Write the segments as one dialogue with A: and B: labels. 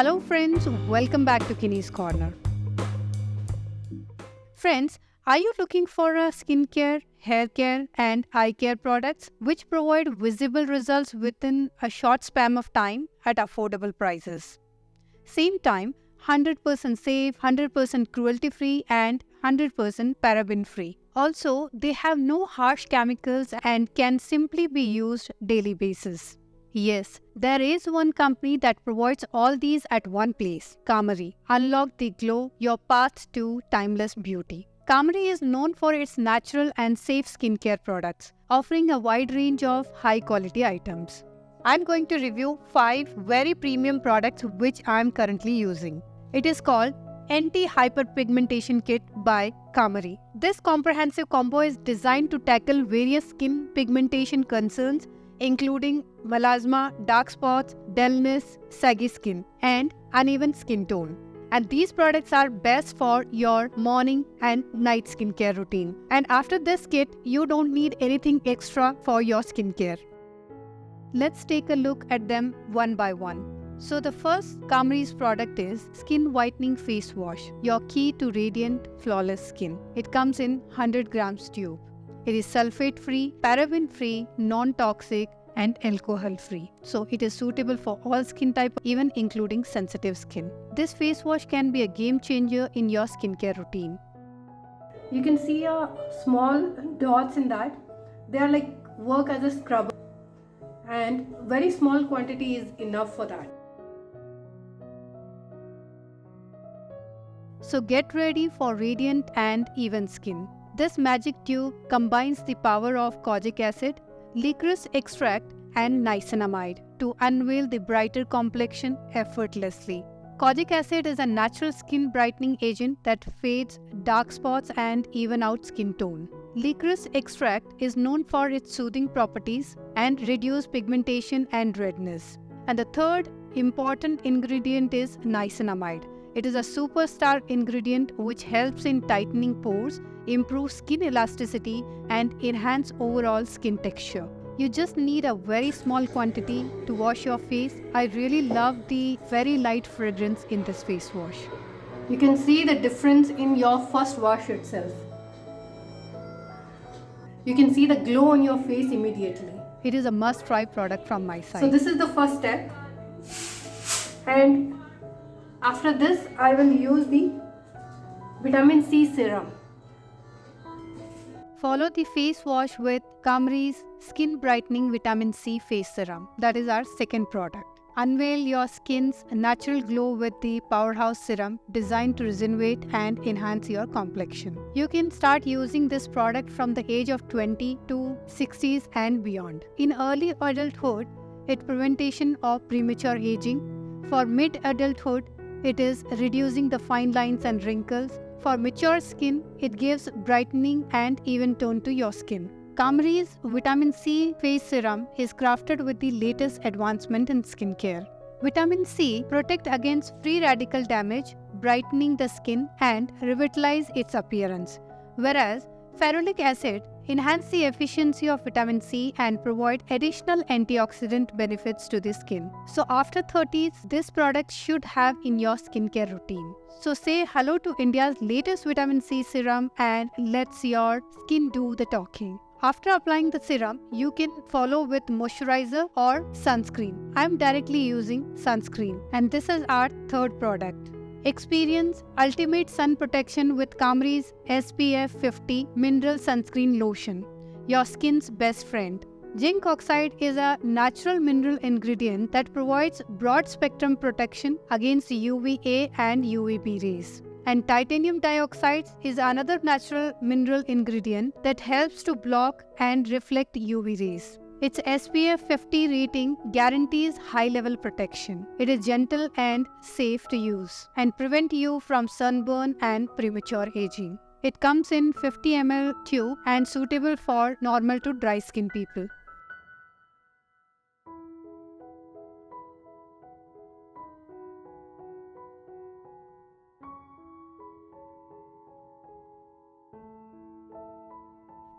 A: Hello friends, welcome back to Kinney's Corner. Friends, are you looking for a skincare, hair care and eye care products which provide visible results within a short span of time at affordable prices? Same time, 100% safe, 100% cruelty free and 100% paraben free. Also, they have no harsh chemicals and can simply be used daily basis. Yes, there is one company that provides all these at one place, Kamree. Unlock the glow, your path to timeless beauty. Kamree is known for its natural and safe skincare products, offering a wide range of high-quality items. I'm going to review 5 very premium products which I'm currently using. It is called Anti-Hyperpigmentation Kit by Kamree. This comprehensive combo is designed to tackle various skin pigmentation concerns including melasma, dark spots, dullness, saggy skin, and uneven skin tone. And these products are best for your morning and night skincare routine. And after this kit, you don't need anything extra for your skincare. Let's take a look at them one by one. So the first Kamree's product is Skin Whitening Face Wash, your key to radiant, flawless skin. It comes in 100 grams tube. It is sulfate-free, paraben-free, non-toxic, and alcohol-free. So it is suitable for all skin types, even including sensitive skin. This face wash can be a game changer in your skincare routine. You can see small dots in that. They are like work as a scrubber, and very small quantity is enough for that. So get ready for radiant and even skin. This magic tube combines the power of Kojic Acid, Liquorice Extract and Niacinamide to unveil the brighter complexion effortlessly. Kojic Acid is a natural skin brightening agent that fades dark spots and even out skin tone. Liquorice Extract is known for its soothing properties and reduce pigmentation and redness. And the third important ingredient is Niacinamide. It is a superstar ingredient which helps in tightening pores, improve skin elasticity and enhance overall skin texture. You just need a very small quantity to wash your face. I really love the very light fragrance in this face wash. You can see the difference in your first wash itself. You can see the glow on your face immediately. It is a must-try product from my side. So this is the first step. And after this, I will use the vitamin C serum. Follow the face wash with Kamree's Skin Brightening Vitamin C Face Serum. That is our second product. Unveil your skin's natural glow with the Powerhouse Serum designed to rejuvenate and enhance your complexion. You can start using this product from the age of 20 to 60s and beyond. In early adulthood, it prevention of premature aging. For mid-adulthood, it is reducing the fine lines and wrinkles. For mature skin, it gives brightening and even tone to your skin. Kamree's Vitamin C Face Serum is crafted with the latest advancement in skincare. Vitamin C protects against free radical damage, brightening the skin and revitalize its appearance. Whereas Ferulic Acid enhance the efficiency of vitamin C and provide additional antioxidant benefits to the skin. So after 30s, this product should have in your skincare routine. So say hello to India's latest vitamin C serum and let's your skin do the talking. After applying the serum, you can follow with moisturizer or sunscreen. I am directly using sunscreen and this is our third product. Experience ultimate sun protection with Kamree's SPF 50 Mineral Sunscreen Lotion, your skin's best friend. Zinc oxide is a natural mineral ingredient that provides broad spectrum protection against UVA and UVB rays. And titanium dioxide is another natural mineral ingredient that helps to block and reflect UV rays. Its SPF 50 rating guarantees high-level protection. It is gentle and safe to use and prevent you from sunburn and premature aging. It comes in 50 ml tube and suitable for normal to dry skin people.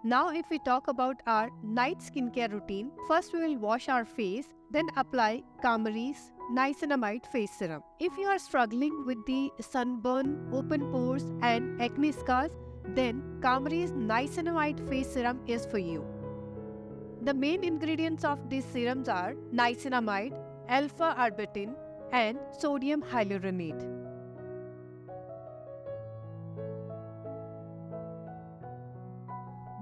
A: Now if we talk about our night skincare routine, first we will wash our face, then apply Kamree's Niacinamide Face Serum. If you are struggling with the sunburn, open pores and acne scars, then Kamree's Niacinamide Face Serum is for you. The main ingredients of these serums are niacinamide, alpha-arbutin and sodium hyaluronate.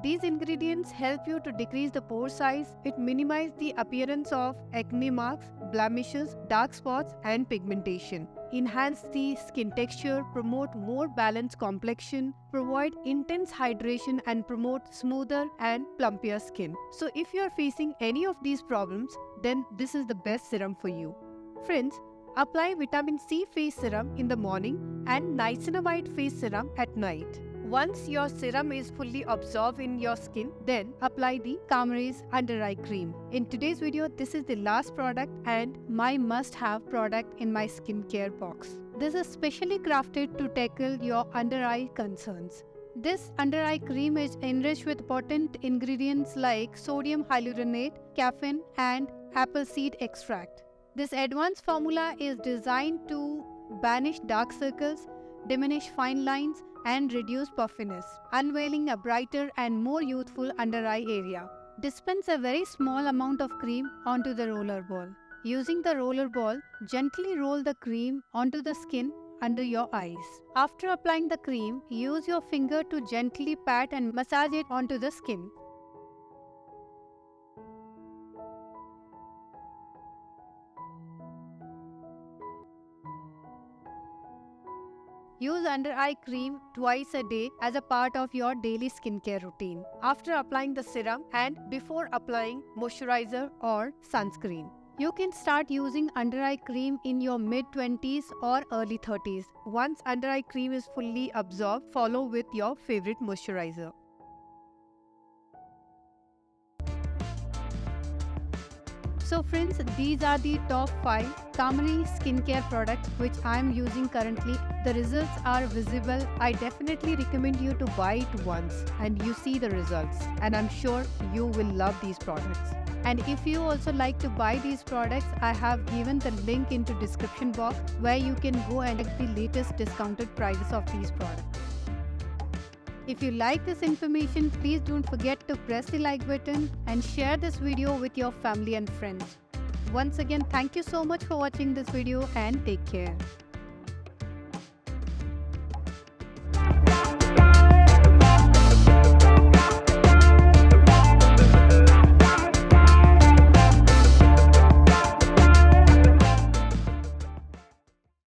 A: These ingredients help you to decrease the pore size, it minimizes the appearance of acne marks, blemishes, dark spots and pigmentation, enhance the skin texture, promote more balanced complexion, provide intense hydration and promote smoother and plumpier skin. So if you are facing any of these problems, then this is the best serum for you. Friends, apply vitamin C face serum in the morning and niacinamide face serum at night. Once your serum is fully absorbed in your skin, then apply the Kamree's under eye cream. In today's video, this is the last product and my must-have product in my skincare box. This is specially crafted to tackle your under eye concerns. This under eye cream is enriched with potent ingredients like sodium hyaluronate, caffeine and apple seed extract. This advanced formula is designed to banish dark circles, diminish fine lines and reduce puffiness, unveiling a brighter and more youthful under eye area. Dispense a very small amount of cream onto the roller ball. Using the roller ball, gently roll the cream onto the skin under your eyes. After applying the cream, use your finger to gently pat and massage it onto the skin. Use under eye cream twice a day as a part of your daily skincare routine, after applying the serum and before applying moisturizer or sunscreen. You can start using under eye cream in your mid-20s or early 30s. Once under eye cream is fully absorbed, follow with your favorite moisturizer. So friends, these are the top 5 Kamree skincare products which I am using currently. The results are visible. I definitely recommend you to buy it once and you see the results. And I'm sure you will love these products. And if you also like to buy these products, I have given the link into description box where you can go and get the latest discounted prices of these products. If you like this information, please don't forget to press the like button and share this video with your family and friends. Once again, thank you so much for watching this video and take care.